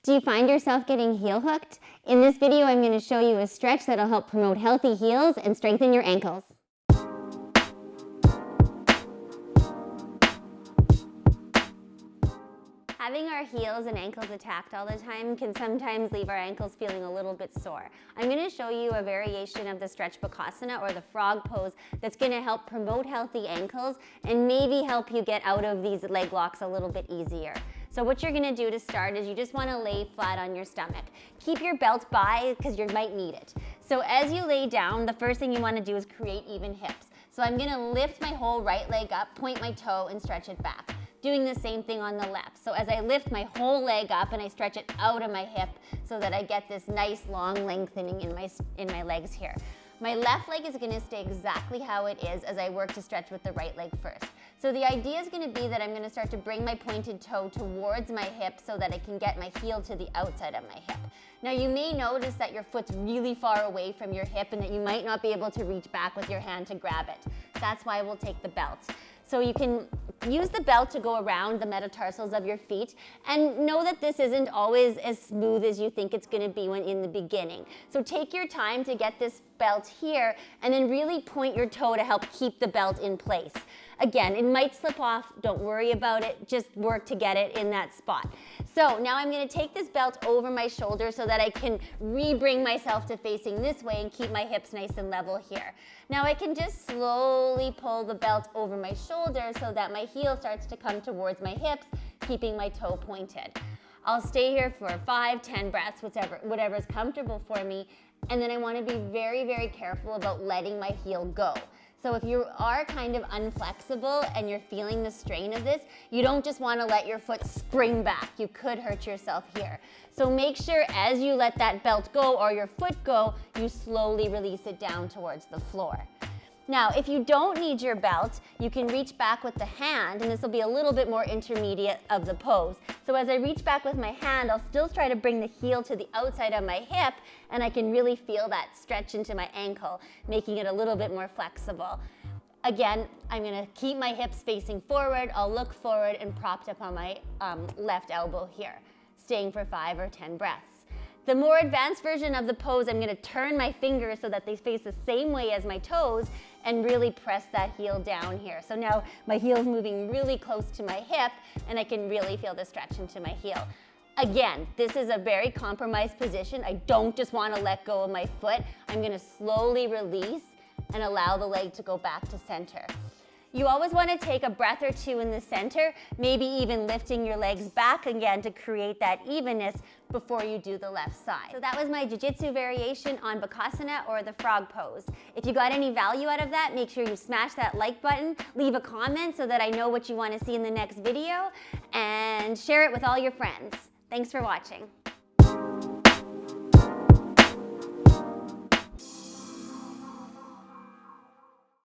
Do you find yourself getting heel hooked? In this video, I'm going to show you a stretch that'll help promote healthy heels and strengthen your ankles. Having our heels and ankles attacked all the time can sometimes leave our ankles feeling a little bit sore. I'm going to show you a variation of the stretch Bhekasana or the frog pose that's going to help promote healthy ankles and maybe help you get out of these leg locks a little bit easier. So what you're going to do to start is you just want to lay flat on your stomach. Keep your belt by because you might need it. So as you lay down, the first thing you want to do is create even hips. So I'm going to lift my whole right leg up, point my toe, and stretch it back. Doing the same thing on the left. So as I lift my whole leg up and I stretch it out of my hip so that I get this nice long lengthening in my legs here. My left leg is going to stay exactly how it is as I work to stretch with the right leg first. So the idea is going to be that I'm going to start to bring my pointed toe towards my hip so that I can get my heel to the outside of my hip. Now you may notice that your foot's really far away from your hip and that you might not be able to reach back with your hand to grab it. That's why we'll take the belt. So you can use the belt to go around the metatarsals of your feet, and know that this isn't always as smooth as you think it's going to be when in the beginning. So take your time to get this belt here and then really point your toe to help keep the belt in place. Again, it might slip off, don't worry about it, just work to get it in that spot. So now I'm going to take this belt over my shoulder so that I can re-bring myself to facing this way and keep my hips nice and level here. Now I can just slowly pull the belt over my shoulder so that my heel starts to come towards my hips, keeping my toe pointed. I'll stay here for 5, 10 breaths, whatever is comfortable for me, and then I want to be very, very careful about letting my heel go. So if you are kind of unflexible and you're feeling the strain of this, you don't just want to let your foot spring back. You could hurt yourself here. So make sure as you let that belt go or your foot go, you slowly release it down towards the floor. Now, if you don't need your belt, you can reach back with the hand, and this will be a little bit more intermediate of the pose. So as I reach back with my hand, I'll still try to bring the heel to the outside of my hip, and I can really feel that stretch into my ankle, making it a little bit more flexible. Again, I'm going to keep my hips facing forward. I'll look forward and propped up on my left elbow here, staying for 5 or 10 breaths. The more advanced version of the pose, I'm going to turn my fingers so that they face the same way as my toes and really press that heel down here. So now my heel's moving really close to my hip and I can really feel the stretch into my heel. Again, this is a very compromised position. I don't just want to let go of my foot. I'm going to slowly release and allow the leg to go back to center. You always want to take a breath or two in the center, maybe even lifting your legs back again to create that evenness before you do the left side. So that was my jiu-jitsu variation on Bhekasana or the frog pose. If you got any value out of that, make sure you smash that like button, leave a comment so that I know what you want to see in the next video, and share it with all your friends. Thanks for watching.